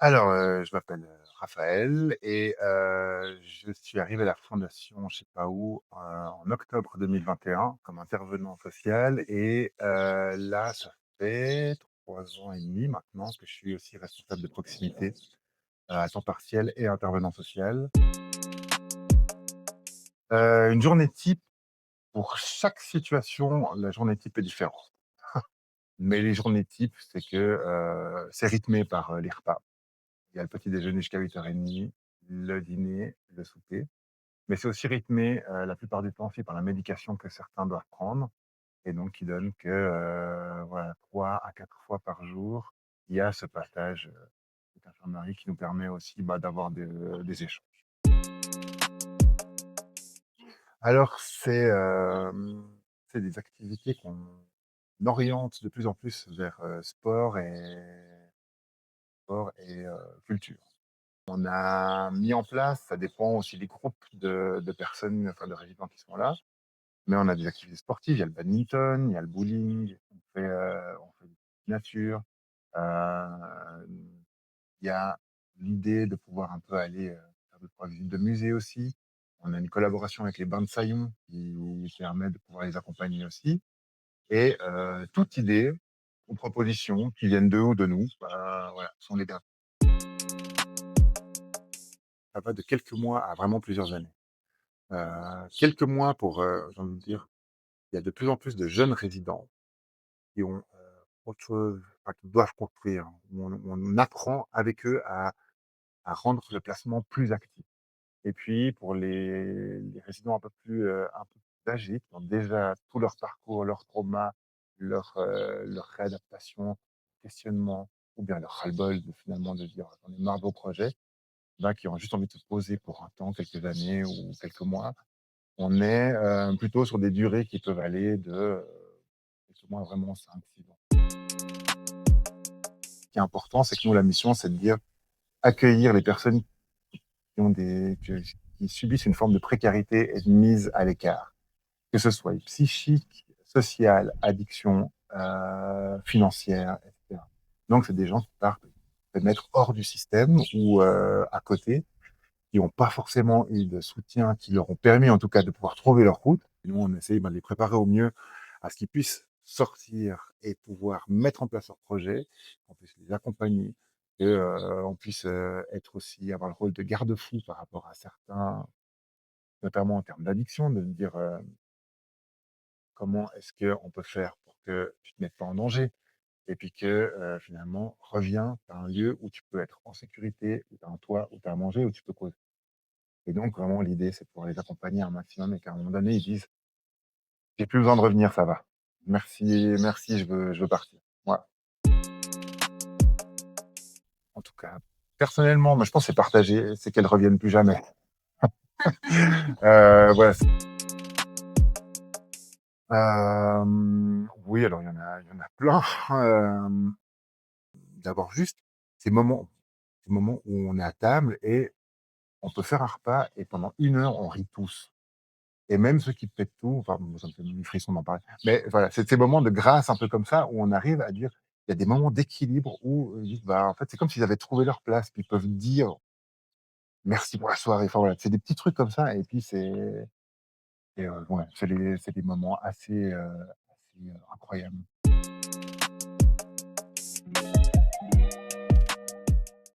Je m'appelle, Raphaël et je suis arrivé à la fondation, je sais pas où, en octobre 2021 comme intervenant social et là, ça fait 3 ans et demi maintenant que je suis aussi responsable de proximité, à temps partiel et intervenant social. Une journée type, pour chaque situation, la journée type est différente. Mais les journées types, c'est que, c'est rythmé par, les repas. Il y a le petit déjeuner jusqu'à 8h30, le dîner, le souper. Mais c'est aussi rythmé, la plupart du temps aussi par la médication que certains doivent prendre et donc qui donne que, voilà 3 à 4 fois par jour, il y a ce passage, avec infirmerie qui nous permet aussi, bah, d'avoir des échanges. Alors c'est des activités qu'on oriente de plus en plus vers, sport et culture. On a mis en place, ça dépend aussi des groupes de personnes, enfin de résidents qui sont là, mais on a des activités sportives, il y a le badminton, il y a le bowling, on fait du nature, hem, il y a l'idée de pouvoir un peu aller, faire 2-3 visites de musées aussi. On a une collaboration avec les bains de Saillon qui permet de pouvoir les accompagner aussi et toute idée ou proposition qui viennent d'eux ou de nous, bah, voilà, sont les bienvenues. Ça va de quelques mois à vraiment plusieurs années. Quelques mois pour, j'ai envie de dire, il y a de plus en plus de jeunes résidents qui ont, autre chose, enfin qui doivent construire, où on apprend avec eux à rendre le placement plus actif. Et puis pour les résidents un peu plus âgés, qui ont déjà tout leur parcours, leur trauma, leur réadaptation, questionnement ou bien leur ras-le-bol de finalement de dire: «J'en ai marre de vos projets», ben, qui ont juste envie de se poser pour un temps, quelques années ou quelques mois. On est, plutôt sur des durées qui peuvent aller de, quelques mois, vraiment 5-6 ans. Ce qui est important, c'est que nous, la mission, c'est de dire: accueillir les personnes qui ont qui subissent une forme de précarité et de mise à l'écart, que ce soit psychique, sociale, addiction, financière et cetera. Donc c'est des gens qui partent se mettre hors du système ou, à côté, qui ont pas forcément eu de soutien, qui leur ont permis en tout cas de pouvoir trouver leur route. Et nous, on essaye, bah, de les préparer au mieux à ce qu'ils puissent sortir et pouvoir mettre en place leurs projets, qu'on puisse les accompagner, que, on puisse, être aussi avoir le rôle de garde-fou par rapport à certains, notamment en termes d'addiction, de dire, comment est-ce qu'on peut faire pour que tu te mettes pas en danger? Et puis que, finalement, reviens, tu as un lieu où tu peux être en sécurité, où tu as un toit, où tu as à manger, où tu peux causer. Et donc vraiment l'idée, c'est de pouvoir les accompagner un maximum et qu'à un moment donné, ils disent: «J'ai plus besoin de revenir, ça va. Merci, merci, je veux partir». Voilà. En tout cas, personnellement, moi je pense que c'est partagé, c'est qu'elles reviennent plus jamais. Voilà, oui, alors il y en a plein. Hem, D'abord juste ces moments où on est à table et on peut faire un repas et pendant 1 heure, on rit tous. Et même ceux qui pètent tout, enfin bon, ça me fait des frissons d'en parler. Mais voilà, c'est ces moments de grâce un peu comme ça où on arrive à dire il y a des moments d'équilibre où, ils disent: «Bah, en fait, c'est comme s'ils avaient trouvé leur place», puis ils peuvent dire: «Merci pour la soirée». Enfin voilà, c'est des petits trucs comme ça et puis ouais, c'est des moments assez, incroyables.